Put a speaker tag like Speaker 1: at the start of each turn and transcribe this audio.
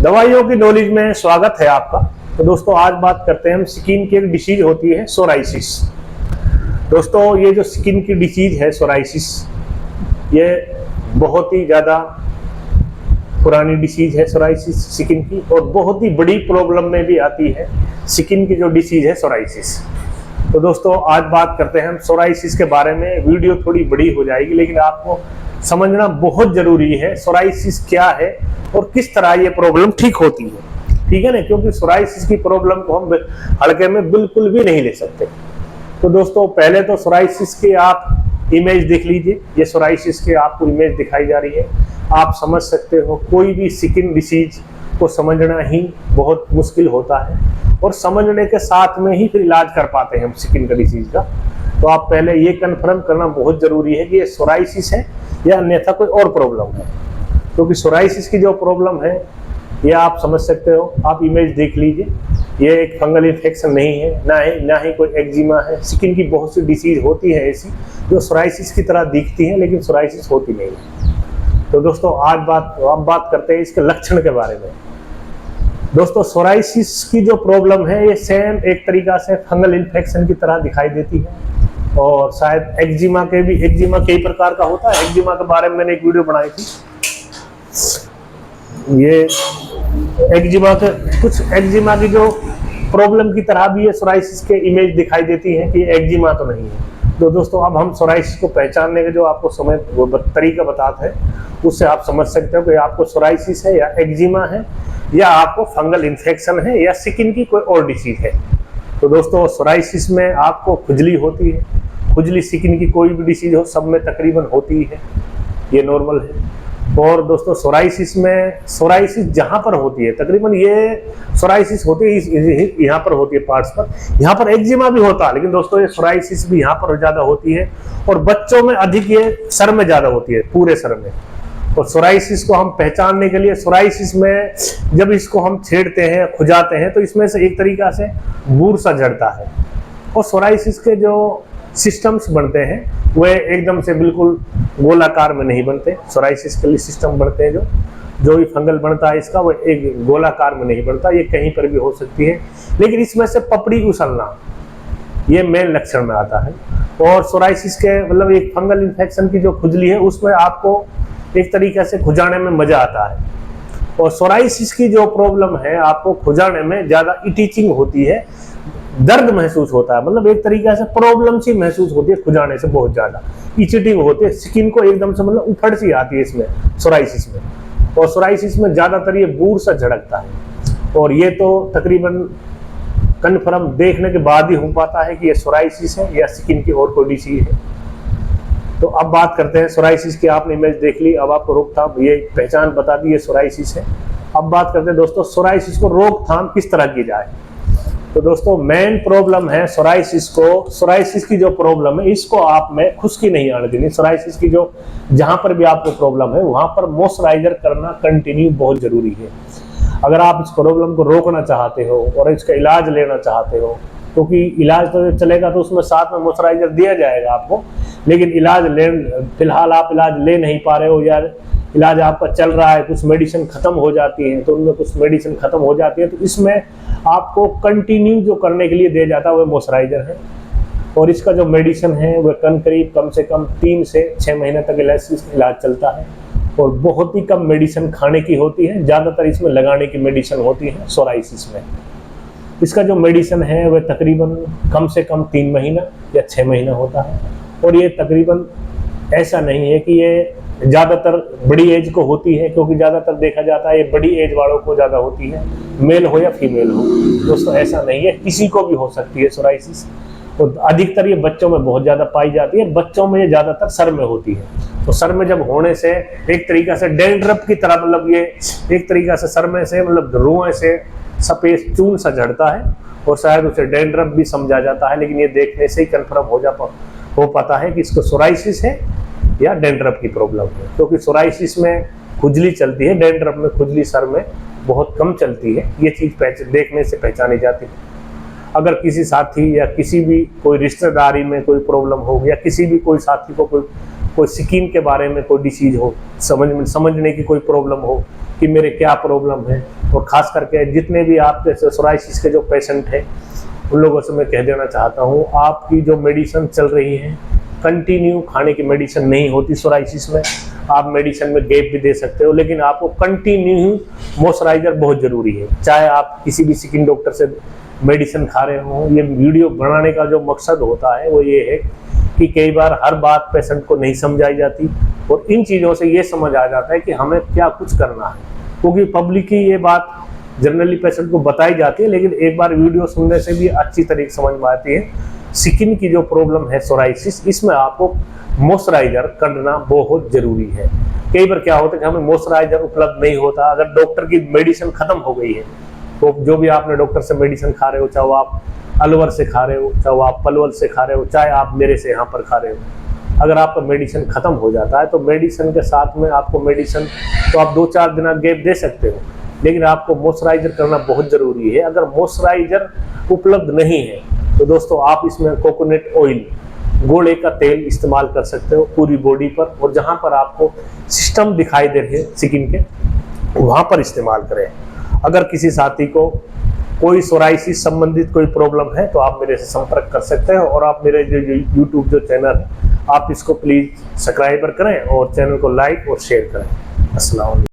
Speaker 1: दवाइयों की नॉलेज में स्वागत है आपका। तो दोस्तों आज बात करते हैं हम स्किन की एक डिसीज होती है सोराइसिस। दोस्तों ये जो स्किन की डिसीज है सोराइसिस, ये बहुत ही ज़्यादा पुरानी डिसीज है सोराइसिस स्किन की, और बहुत ही बड़ी प्रॉब्लम में भी आती है स्किन की जो डिसीज है सोराइसिस। तो दोस्तों आज बात करते हैं हम सोराइसिस के बारे में। वीडियो थोड़ी बड़ी हो जाएगी लेकिन आपको समझना बहुत जरूरी है सोराइसिस क्या है और किस तरह ये प्रॉब्लम ठीक होती है, ठीक है ना, क्योंकि सोराइसिस की प्रॉब्लम को हम हल्के में बिल्कुल भी नहीं ले सकते। तो दोस्तों पहले तो सोराइसिस की आप इमेज देख लीजिए। ये सोराइसिस की आपको इमेज दिखाई जा रही है, आप समझ सकते हो। कोई भी स्किन डिसीज को समझना ही बहुत मुश्किल होता है और समझने के साथ में ही फिर इलाज कर पाते हैं हम स्किन का डिसीज का। तो आप पहले ये कंफर्म करना बहुत जरूरी है कि ये सोराइसिस है या अन्यथा कोई और प्रॉब्लम है, क्योंकि सोराइसिस की जो प्रॉब्लम है ये आप समझ सकते हो। आप इमेज देख लीजिए, ये एक फंगल इन्फेक्शन नहीं है, ना ही कोई एक्जिमा है। स्किन की बहुत सी डिसीज होती है ऐसी जो सोराइसिस की तरह दिखती है लेकिन सोराइसिस होती नहीं है। तो दोस्तों आज बात करते हैं इसके लक्षण के बारे में। दोस्तों सोराइसिस की जो प्रॉब्लम है ये सेम एक तरीका से फंगल इन्फेक्शन की तरह दिखाई देती है, और शायद एक्जिमा कई प्रकार का होता है। एक्जिमा के बारे में मैंने एक वीडियो बनाई थी। ये कुछ एक्जिमा की जो प्रॉब्लम की तरह भी ये सोराइसिस के इमेज दिखाई देती है कि एक्जिमा तो नहीं है। तो दोस्तों अब हम सोराइसिस को पहचानने के जो आपको तरीका बताते हैं उससे आप समझ सकते हो कि आपको सोराइसिस है या एक्जिमा है या आपको फंगल इन्फेक्शन है या स्किन की कोई और डिसीज है। तो दोस्तों सोराइसिस में आपको खुजली होती है। खुजली स्किन की कोई भी डिसीज हो सब में तकरीबन होती है, ये नॉर्मल है। और दोस्तों सोराइसिस जहां पर होती है, तकरीबन ये सोराइसिस होती है यहाँ पर होती है पार्ट्स पर। यहाँ पर एक्जिमा भी होता है लेकिन दोस्तों ये सोराइसिस भी यहाँ पर ज्यादा होती है, और बच्चों में अधिक ये सर में ज्यादा होती है, पूरे सर में। और सोराइसिस को हम पहचानने के लिए, सोराइसिस में जब इसको हम छेड़ते हैं, खुजाते हैं, तो इसमें से एक तरीका से बूर सा झड़ता है। और सोराइसिस के जो सिस्टम्स बनते हैं वे एकदम से बिल्कुल गोलाकार में नहीं बनते। सोराइसिस के लिए सिस्टम बनते हैं जो भी फंगल बनता है इसका, वो एक गोलाकार में नहीं बनता, ये कहीं पर भी हो सकती है। लेकिन इसमें से पपड़ी उछलना ये मेन लक्षण में आता है। और सोराइसिस के मतलब एक फंगल इन्फेक्शन की जो खुजली है उसमें आपको एक तरीके से खुजाने में मजा आता है। और सोराइसिस की जो प्रॉब्लम है आपको खुजाने में ज्यादा इटिचिंग होती है, दर्द महसूस होता है, मतलब एक तरीके से प्रॉब्लम सी महसूस होती है खुजाने से, बहुत ज्यादा इचिटिंग होती है स्किन को, एकदम से मतलब उफड़ सी आती है इसमें सोराइसिस में। और सोराइसिस में ज्यादातर ये बूर सा झड़कता है, और ये तो तकरीबन कन्फर्म देखने के बाद ही हो पाता है कि ये सोराइसिस है या स्किन की और कोई डिसीज है। तो अब बात करते हैं सोराइसिस की। आपने इमेज देख ली, अब आपको रोकथाम ये पहचान बता दी ये सोराइसिस है। अब बात करते हैं दोस्तों सोराइसिस को रोकथाम किस तरह की जाए। तो दोस्तों मेन प्रॉब्लम है सोराइसिस की जो प्रॉब्लम है इसको आप में खुश्की नहीं आने देनी। सोराइसिस की जो जहां पर भी आपको प्रॉब्लम है वहां पर मॉइस्चराइजर करना कंटिन्यू बहुत जरूरी है। अगर आप इस प्रॉब्लम को रोकना चाहते हो और इसका इलाज लेना चाहते हो, क्योंकि इलाज तो चलेगा तो उसमें साथ में मॉइस्चराइजर दिया जाएगा आपको, लेकिन फिलहाल आप इलाज ले नहीं पा रहे हो या इलाज आपका चल रहा है, कुछ मेडिसिन खत्म हो जाती है, तो उनमें कुछ मेडिसिन खत्म हो जाती है, तो इसमें आपको कंटिन्यू जो करने के लिए दिया जाता है वो मॉइस्चराइजर है। और इसका जो मेडिसिन है वह कम से कम 3 से 6 महीने तक इलाज चलता है, और बहुत ही कम मेडिसिन खाने की होती है, ज्यादातर इसमें लगाने की मेडिसिन होती है सोराइसिस में। इसका जो मेडिसिन है वह तकरीबन कम से कम 3 महीना या 6 महीना होता है। और ये तकरीबन ऐसा नहीं है कि ये ज्यादातर बड़ी एज को होती है, क्योंकि ज्यादातर देखा जाता है ये बड़ी एज वालों को ज्यादा होती है, मेल हो या फीमेल हो। दोस्तों ऐसा नहीं है, किसी को भी हो सकती है सोराइसिस। और अधिकतर ये बच्चों में बहुत ज्यादा पाई जाती है। बच्चों में ये ज्यादातर सर में होती है। तो सर में जब होने से एक तरीका से डैंड्रफ की तरह, मतलब ये एक तरीका से सर में से मतलब रुएं से सफेद चून सा झड़ता है, और शायद उसे डैंड्रफ भी समझा जाता है, लेकिन ये देखने से ही कंफर्म हो पाता है कि इसको सोराइसिस है या डैंड्रफ की प्रॉब्लम है। क्योंकि सोराइसिस में खुजली चलती है, डैंड्रफ में खुजली सर में बहुत कम चलती है। ये चीज देखने से पहचानी जाती है। अगर किसी साथी या किसी भी कोई रिश्तेदारी में कोई प्रॉब्लम हो, या किसी भी कोई साथी को कोई स्किन के बारे में कोई डिसीज हो, समझने की कोई प्रॉब्लम हो कि मेरे क्या प्रॉब्लम है, और खास करके जितने भी आपके सोराइसिस के जो पेशेंट हैं उन लोगों से मैं कह देना चाहता हूँ, आपकी जो मेडिसिन चल रही है कंटिन्यू खाने की मेडिसिन नहीं होती सोराइसिस में। आप मेडिसिन में गैप भी दे सकते हो, लेकिन आपको कंटिन्यू मॉइस्चराइजर बहुत ज़रूरी है। चाहे आप किसी भी स्किन डॉक्टर से मेडिसिन खा रहे हो, ये वीडियो बनाने का जो मकसद होता है वो ये है कि कई बार हर बात पेशेंट को नहीं समझाई जाती और इन चीज़ों से ये समझ आ जाता है कि हमें क्या कुछ करना है, क्योंकि पब्लिक की ये बात जनरली पेशेंट को बताई जाती है, लेकिन एक बार वीडियो सुनने से भी अच्छी तरीके से समझ में आती है। स्किन की जो प्रॉब्लम है सोराइसिस, इसमें आपको मॉइस्चराइजर करना बहुत जरूरी है। कई बार क्या होता है कि हमें मॉइस्चराइजर उपलब्ध नहीं होता, अगर डॉक्टर की मेडिसिन खत्म हो गई है तो जो भी आपने डॉक्टर से मेडिसिन खा रहे हो, चाहे वो आप अलवर से खा रहे हो, चाहे वो आप पलवल से खा रहे हो, चाहे आप मेरे से यहाँ पर खा रहे हो, अगर आपका मेडिसिन खत्म हो जाता है तो मेडिसिन के साथ में आपको मेडिसिन तो आप 2-4 दिन गैप दे सकते हो, लेकिन आपको मॉइस्चराइजर करना बहुत ज़रूरी है। अगर मॉइस्चराइजर उपलब्ध नहीं है तो दोस्तों आप इसमें कोकोनट ऑयल, घोड़े का तेल इस्तेमाल कर सकते हो पूरी बॉडी पर, और जहाँ पर आपको सिस्टम दिखाई दे रहे स्किन के वहाँ पर इस्तेमाल करें। अगर किसी साथी को कोई सोराइसिस संबंधित कोई प्रॉब्लम है तो आप मेरे से संपर्क कर सकते हो, और आप मेरे जो यूट्यूब जो चैनल है आप इसको प्लीज़ सब्सक्राइब करें और चैनल को लाइक और शेयर करें। अस्सलाम वालेकुम।